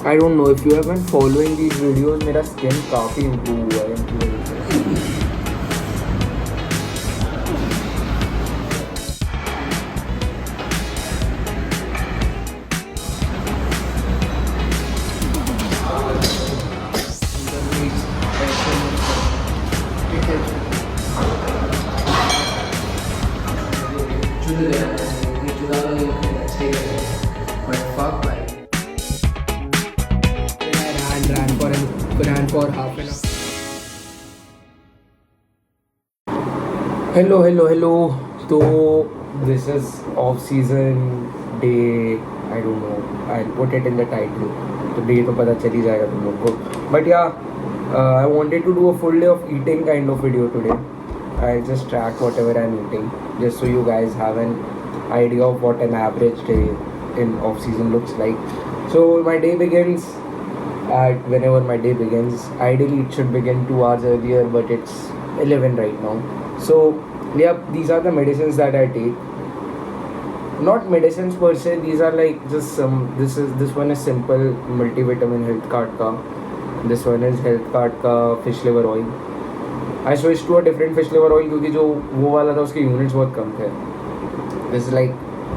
I don't know if you have been following these videos, मेरा skin काफ़ी improve हुआ है इनकी वजह से. ran for half an hour. Hello. So this is off-season day. I don't know. I'll put it in the title. तो day तो पता चल ही जाएगा तुम लोग को. But yeah, I wanted to do a full day of eating kind of video today. I'll just track whatever I'm eating, just so you guys have an idea of what an average day in off-season looks like. So my day begins at whenever my day begins. Ideally it should begin 2 hours earlier, but it's 11 right now. So yeah, these are the medicines that I take. Not medicines per se, these are like just some, this one is simple multivitamin health card ka. This one is health card ka fish liver oil. I switched to a different fish liver oil क्योंकि जो वो वाला था उसके units बहुत कम थे. This is like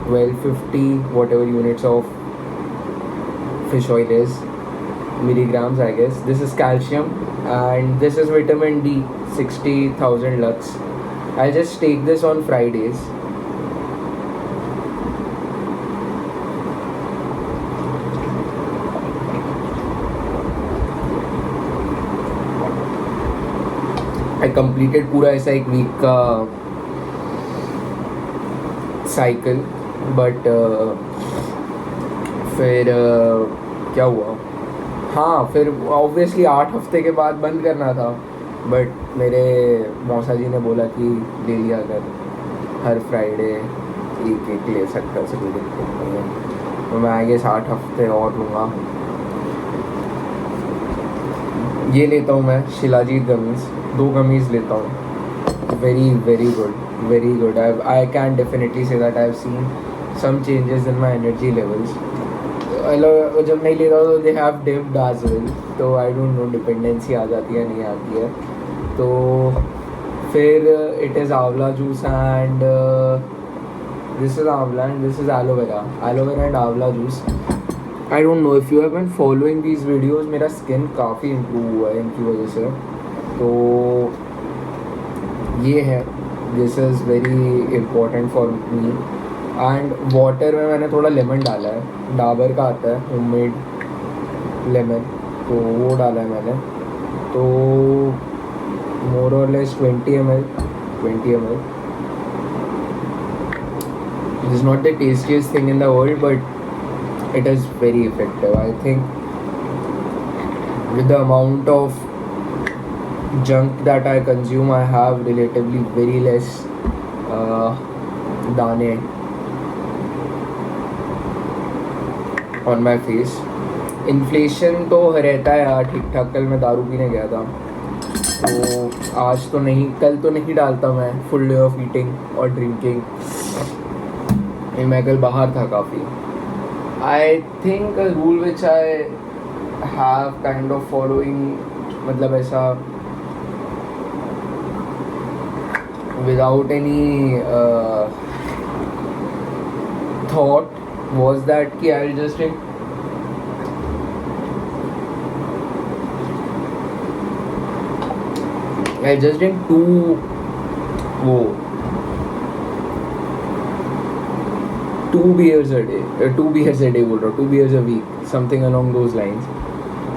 1250 whatever units of fish oil is, milligrams I guess. This is calcium and this is vitamin D, 60,000 lux. I'll just take this on Fridays. I completed पूरा ऐसा एक वीक का cycle, but फिर क्या हुआ, हाँ फिर obviously 8 हफ्ते के बाद बंद करना था, बट मेरे मौसा जी ने बोला कि ले लिया कर, हर फ्राइडे एक ले सकता है, कोई दिक्कत नहीं है. तो मैं आई गेस 8 हफ्ते और लूँगा. ये लेता हूँ मैं शिलाजीत गमीज़, 2 गमीज़ लेता हूँ. very good. I can definitely say that I've seen some changes in my energy levels. जब नहीं लेता तो they have dipped as well, तो I don't know dependency आ जाती है नहीं आती है. तो फिर it is आंवला जूस and this is आंवला and this is aloe vera and आंवला juice. I don't know if you have been following these videos, मेरा skin काफ़ी improve हुआ है इनकी वजह से. तो ये है, this is very important for me. And water में मैंने थोड़ा लेमन डाला है, डाबर का आता है होममेड लेमन, तो वो डाला है मैंने. तो मोर और less 20 ml. It is not the tastiest thing in the world, but it is very effective. I think with the amount of junk that I consume, I have relatively very less दाने on my face. Inflation तो रहता है यार ठीक ठाक. कल मैं दारू पीने गया था, तो आज तो नहीं, कल तो नहीं डालता मैं फुल डे ऑफ ईटिंग और ड्रिंकिंग. मैं कल बाहर था काफ़ी. I think a rule which I have kind of following, मतलब ऐसा without any thought, was that कि I'll just drink two beers a day बोल रहा हूँ, 2 beers a week, something along those lines.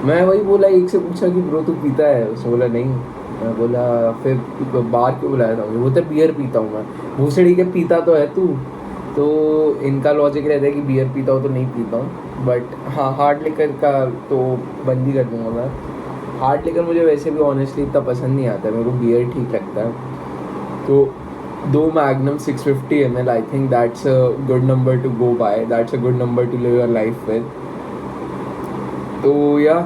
मैं वही बोला, एक से पूछा कि ब्रो तू पीता है, उसने बोला नहीं. मैं बोला फिर बाहर क्यों बुलाया था मुझे, वो तो बियर पीता हूँ मैं. भूसड़ी के पीता तो है तू. तो इनका लॉजिक रहता है कि बियर पीता हूँ तो नहीं पीता हूँ. बट हाँ, हार्ड लिकर का तो बंद ही कर दूँगा मैं. हार्ड लिकर मुझे वैसे भी ऑनेस्टली इतना पसंद नहीं आता है, मेरे को बियर ठीक लगता है. तो 2 Magnum 650 ml, I think that's a good number to go by, that's a good number to live your life with. तो या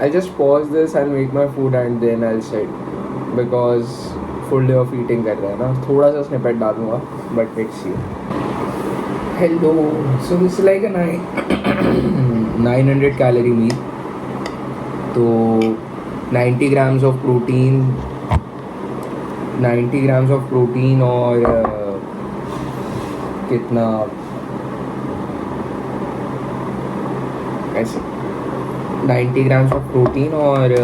I'll just pause this, I'll make my food and then I'll sit, because full day of eating कर रहा है ना. थोड़ा सा snippet डालूँगा, but let's see. Hello, so this is like a 900 calorie meal. तो 90 grams of protein, 90 grams of protein और कितना ऐसे 90 grams of protein और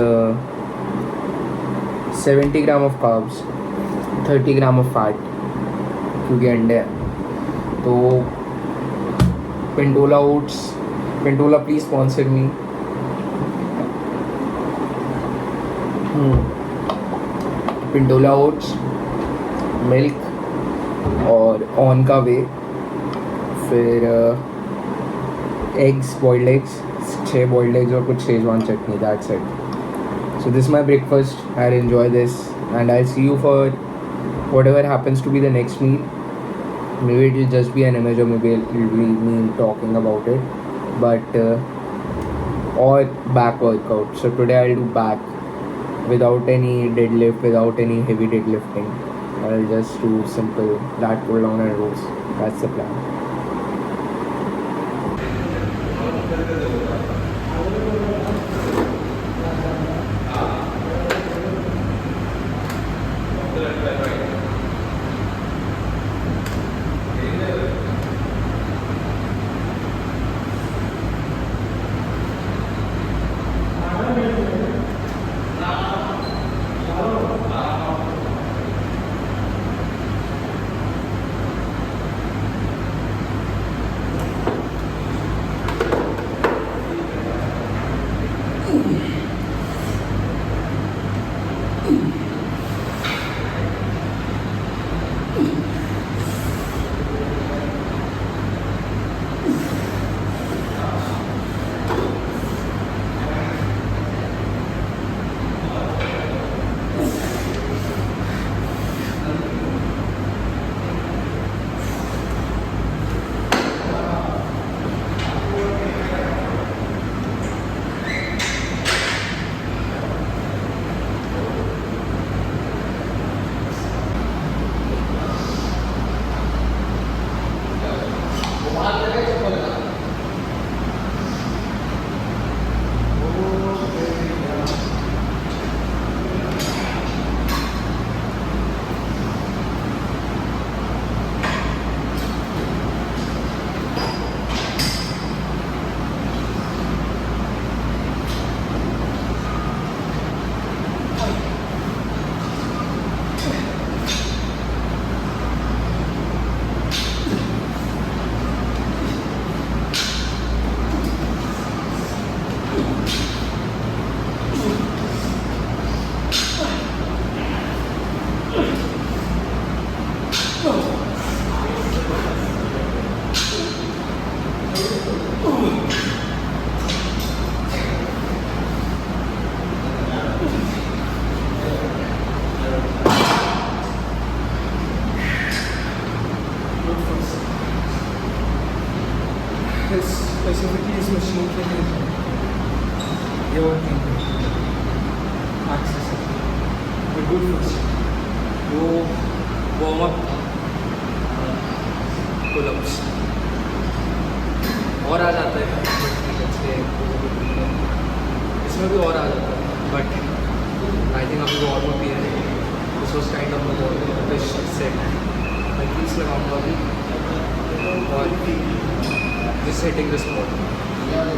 70 gram of carbs, 30 gram of fat, क्योंकि अंडे हैं. तो Pintola oats, Pintola please sponsor me. Pintola oats, milk और ऑन का वे, फिर eggs, boiled eggs, 6 boiled eggs और कुछ Schezwan chutney. That's it. So this is my breakfast. I'll enjoy this and I'll see you for whatever happens to be the next meal. Maybe it will just be an image or maybe it will be me talking about it. But or back workout. So today I'll do back without any deadlift, without any heavy deadlifting. I'll just do simple lat pull down and rows. That's the plan. specifically इस machine के लिए ये working access है good first वो warm up pullups और आ जाता है इसमें भी और आ जाता है बट आई थिंक अभी वार्म अप ही है this was kind of fish set मैं पीस लगाऊंगा अभी और this hitting the spot,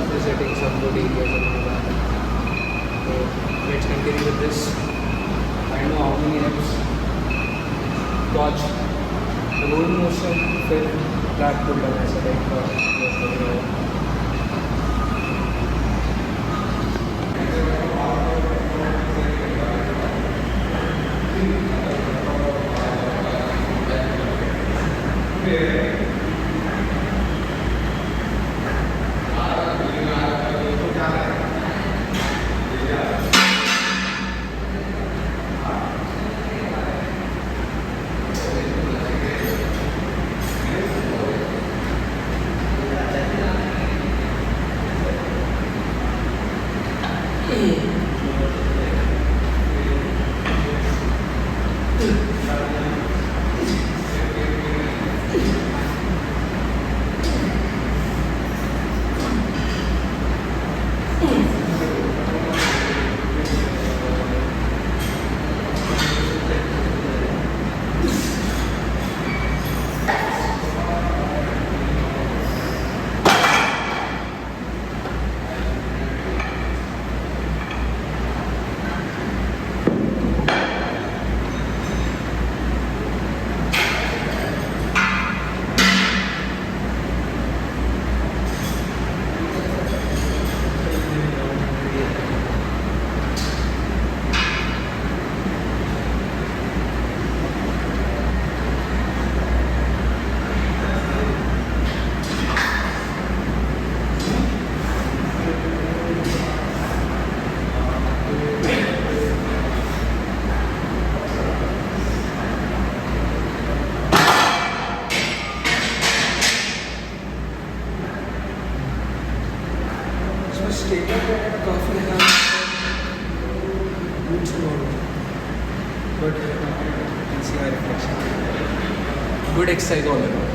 this hitting some good areas and all that. So let's continue with this. I know how many reps. Dodge the roll motion, फिर flat pull down ऐसा type का. statement that काफी ज़्यादा roots about it. But you can see my reflection. Good exercise all around.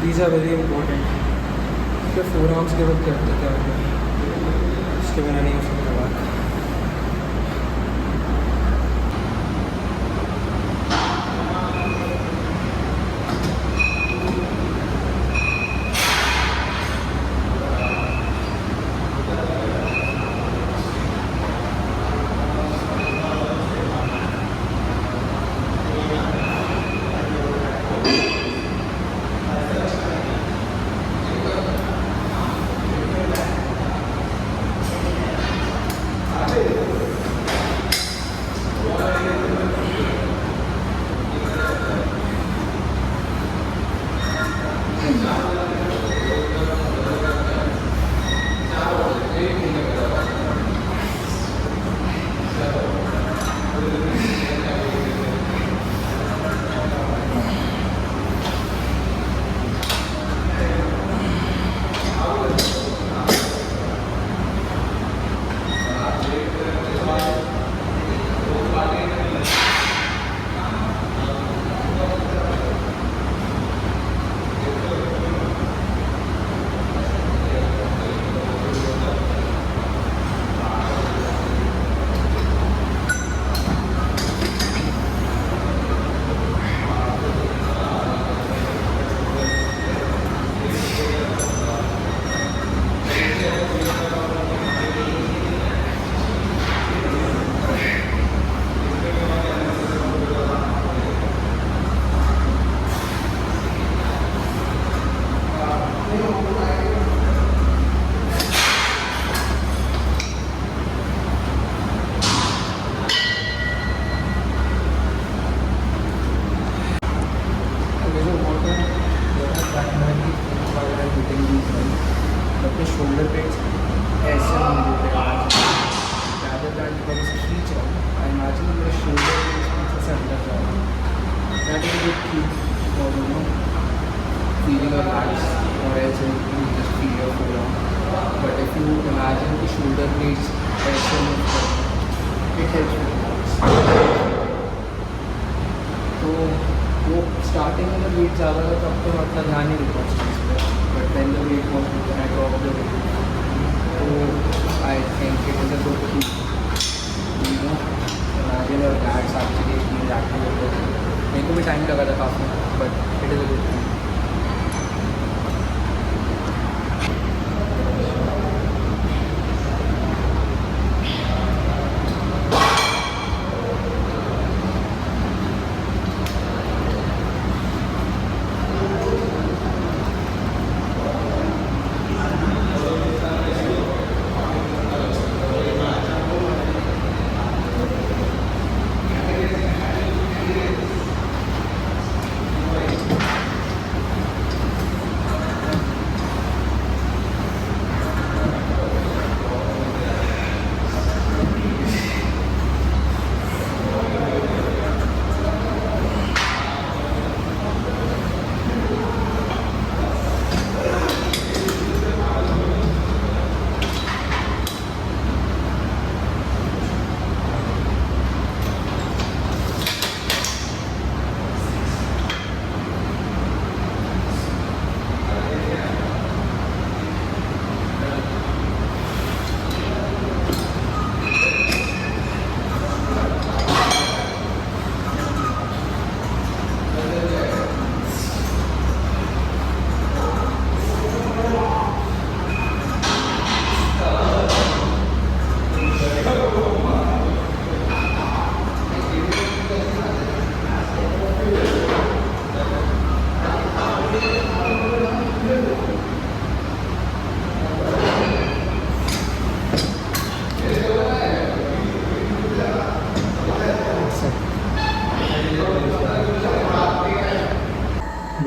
These are very important. Your forearms give up करते क्या इसके बिना नहीं हो सकता बात. अपने शोल्डर पे ऐसे rather than जब इसे खींच रहा हूँ I imagine मेरे शोल्डर पे से अंदर जा रहा है. That is a good key for feeling your abs, or else you just feel your forearm. But if you imagine the shoulder blades ऐसे move करते, it helps with तो वो स्टार्टिंग में जब वेट ज़्यादा था तब तो मतलब ध्यान नहीं देता उस चीज़ पर. But then the weight was more I drop the weight. तो I think it is a good key imagine your that's actually being activated. मेरे को भी टाइम लगा था काफ़ी, but it is a good thing.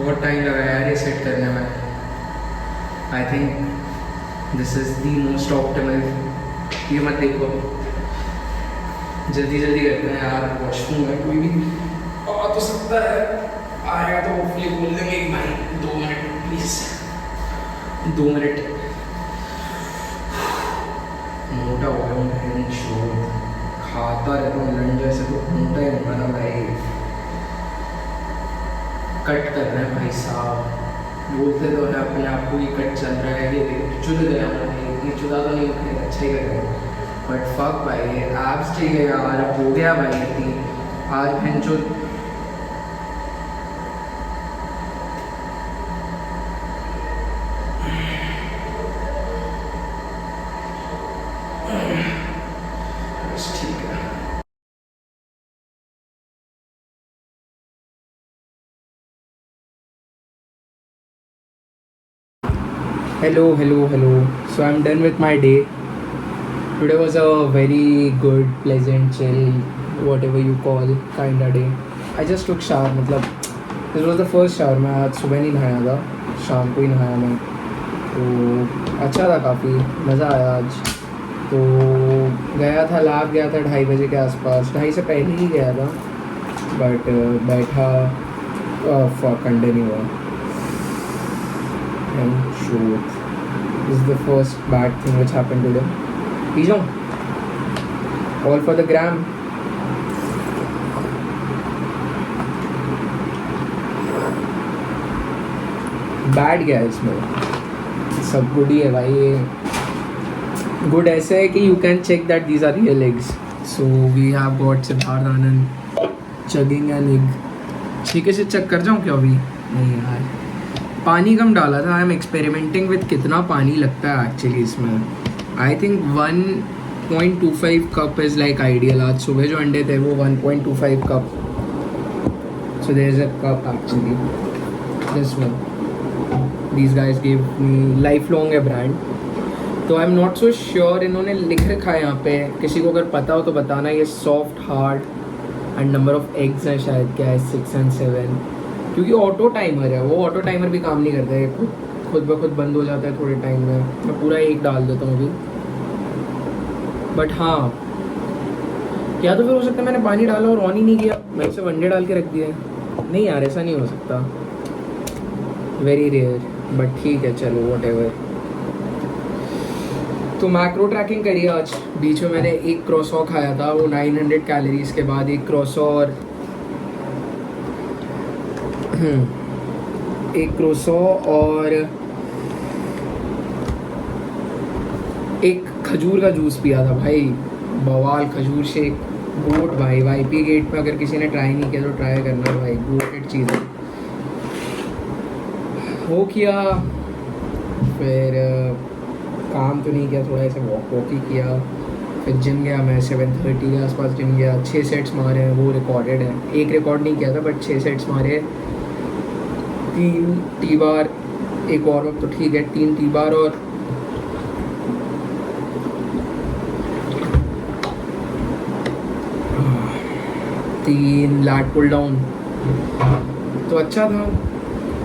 बहुत टाइम लगा यार ये सेट करने में. I think this is the most optimal. ये मत देखो, जल्दी जल्दी करते हैं यार. वॉशरूम में कोई भी आ तो सकता है, आएगा तो होपफुली बोल देंगे कि भाई 2 मिनट प्लीज़, 2 मिनट. मोटा हो गया हूँ, शोर खाता रहता हूँ लंड जैसे, तो मोटा ही होगा ना भाई. कट कर रहे हैं भाई साहब, बोलते तो है अपने आप को ही कट चल रहा है. ये देखो चुद गया भाई, इतनी चुदा तो नहीं होती, अच्छा ही कर रहे हैं. बट फक भाई, एब्स चाहिए यार. अब हो गया भाई इतनी आज बहन जो. बस ठीक है. Hello. So I'm done with my day. Today was a very good, pleasant, chill, whatever you call, kinda day. I just took shower. मतलब this was the first shower. मैं आज सुबह नहीं नहाया था, शाम को ही नहाया मैं. तो अच्छा था काफ़ी, मज़ा आया आज. तो गया था लैब, गया था 2:30 बजे के आसपास. 2:30 से पहले ही गया था, बट बैठा कंडे नहीं हुआ. And shoot, this is the first bad thing which happened today. P जाऊँ, all for the gram. Bad गया इसमें, सब गुड ही है भाई. गुड ऐसे है कि you can check that these are real eggs. So we have got Siddharth Anand chugging an egg. ठीक है, से चेक कर जाऊँ क्या अभी? नहीं यार, पानी कम डाला था. आई एम एक्सपेरिमेंटिंग विथ कितना पानी लगता है एक्चुअली इसमें. I think 1.25 cup is like ideal. आज सुबह जो अंडे थे वो 1.25 cup. So there is a cup actually, this one. These guys give me life long a brand. तो I am not so sure, इन्होंने लिख रखा है यहाँ पे, किसी को अगर पता हो तो बताना. ये soft hard and number of eggs हैं शायद, क्या है 6 and 7. क्योंकि ऑटो टाइमर है, वो ऑटो टाइमर भी काम नहीं करता है, खुद ब खुद बंद हो जाता है थोड़े टाइम में. मैं पूरा एक डाल देता हूँ अभी. बट हाँ, क्या तो फिर हो सकता है मैंने पानी डाला और ऑन ही नहीं किया, मैं सिर्फ अंडे डाल के रख दिया. नहीं यार, ऐसा नहीं हो सकता, वेरी रेयर. बट ठीक है, चलो व्हाटएवर. तो मैक्रो ट्रैकिंग करी आज. बीच में मैंने एक क्रॉसॉ खाया था, वो 900 कैलोरीज के बाद एक क्रॉसॉ और एक खजूर का जूस पिया था भाई. बवाल खजूर शेक, गोट भाई. वाईपी गेट पे अगर किसी ने ट्राई नहीं किया तो ट्राई करना भाई, गोटेड चीज़ है. वो किया, फिर काम तो नहीं किया, थोड़ा ऐसे वॉक ही किया. फिर जिम गया मैं 7:30 के आसपास जिम गया. 6 सेट्स मारे हैं, वो रिकॉर्डेड है. एक रिकॉर्ड नहीं किया था बट 6 सेट्स मारे. 3 टी बार, एक और तो ठीक है, 3 टी बार और 3 लैट पुल डाउन. तो अच्छा था,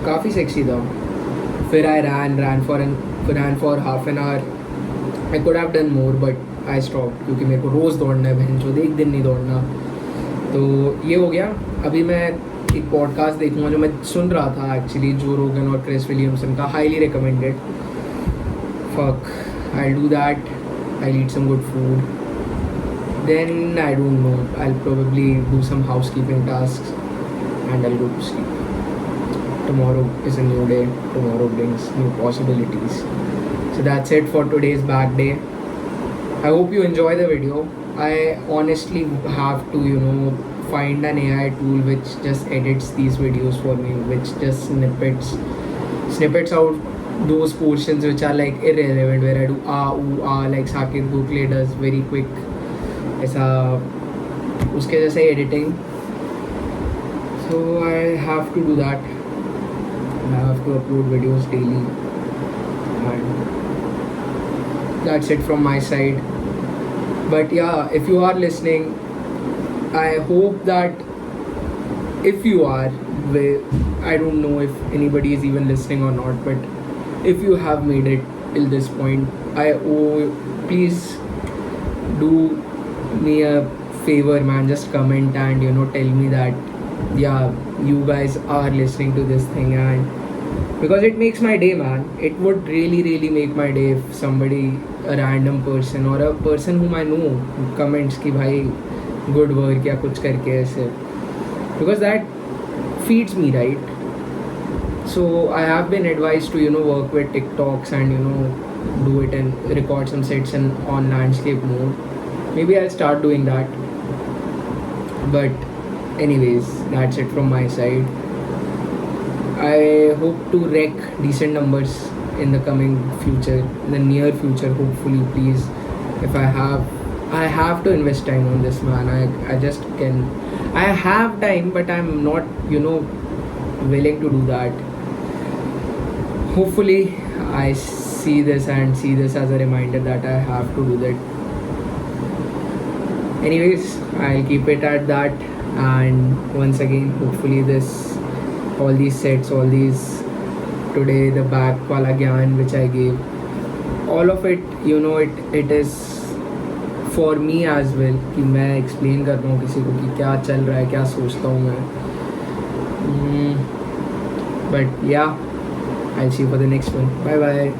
काफ़ी सेक्सी था. फिर आई ran for half an hour. I could have done more but I stopped क्योंकि मेरे को रोज़ दौड़ना है बहन चोद, एक दिन नहीं दौड़ना. तो ये हो गया. अभी मैं एक पॉडकास्ट देखूँगा जो मैं सुन रहा था एक्चुअली, जो रोगन और क्रिस विलियमसन का, highly recommended. Fuck, I'll do that. I'll eat some good food. Then I don't know, I'll probably do some housekeeping tasks and I'll go to sleep. Tomorrow is a new day. Tomorrow brings new possibilities. So that's it for today's back day. I hope you enjoy the video. I honestly have to, find an AI tool which just edits these videos for me, which just snippets out those portions which are like irrelevant, where I do ah like Sakit Gokhale does very quick. ऐसा उसके जैसे editing. So I have to do that. I have to upload videos daily, and that's it from my side. But yeah, if you are listening, I hope that if you are, I don't know if anybody is even listening or not, but if you have made it till this point, please do me a favor, man. Just comment and tell me that yeah, you guys are listening to this thing, and because it makes my day, man. It would really make my day if somebody, a random person or a person whom I know, comments कि भाई good work या कुछ करके ऐसे, because that feeds me, right? So I have been advised to work with TikToks and do it and record some sets on landscape mode. Maybe I'll start doing that. But anyways, that's it from my side. I hope to wreck decent numbers in the coming future, in the near future, hopefully, please. If I have to invest time on this, man. I just can. I have time, but I'm not, willing to do that. Hopefully, I see this and see this as a reminder that I have to do that. Anyways, I'll keep it at that. And once again, hopefully, all these sets, all these today, the back wala gyan which I gave, all of it, it is for me as well, कि मैं explain कर रहा हूँ किसी को कि क्या चल रहा है, क्या सोचता हूँ मैं. But yeah, I'll see you for the next one. Bye bye.